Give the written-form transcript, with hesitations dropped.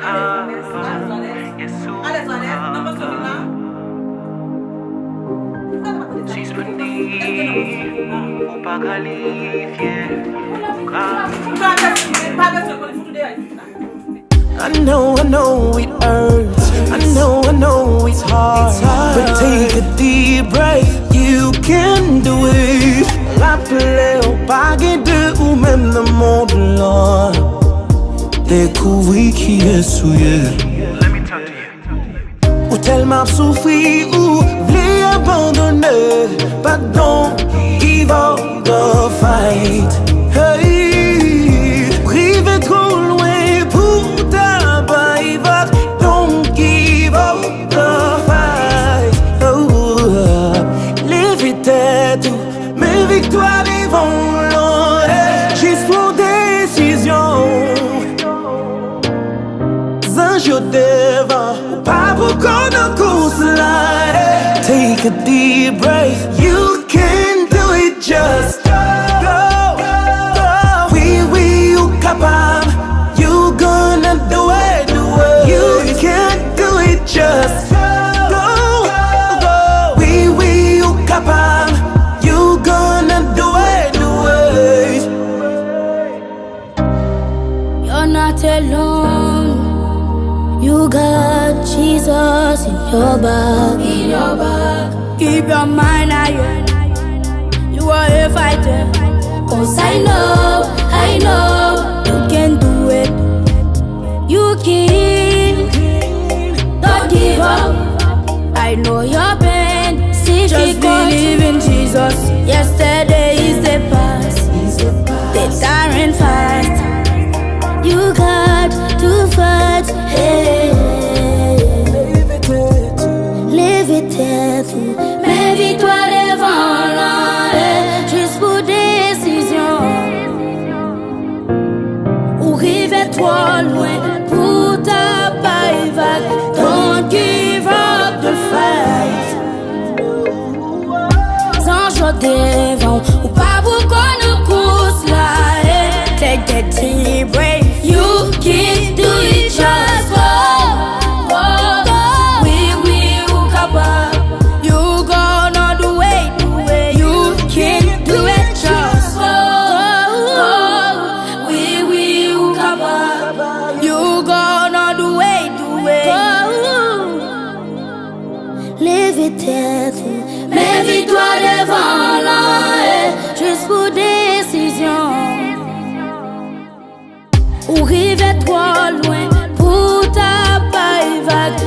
I know it hurts. I know it's hard. But take a deep breath, you can do it. Rappelez au baguet de ou même le monde là. Découvrir qui est souillé. Let me talk to you. Ou tellement souffrir ou voulez abandonner. But don't give up the fight. Hey, privé trop loin pour t'abattre. But don't give up the fight. Oh, lève tête, mes victoires devanw. Juste pour décision. Zanjo devant, pas pour qu'on en course là. Take a deep breath, you can do it, just go. Oui, you capable, you gonna do it, you can do it, just go. Oui, you capable, you gonna do it, You're not alone. You got Jesus in your back. Keep your mind higher. You are a fighter. 'Cause I know you can do it. You can. Don't give up. I know your pain. Just believe in Jesus. Yesterday is the past. The tyrant fast. You got to fight. Hey. Lève tout, mes victoires devant l'an, juste pour décision. Ou rive trop loin pour ta paille vague. Don't give up the fight. Sans joie devant, ou pas pour qu'on nous course là. Take that deep breath, you can do it, just go. Mes victoires devant l'an, juste pour décision. Ou rive trop loin pour ta paille vague.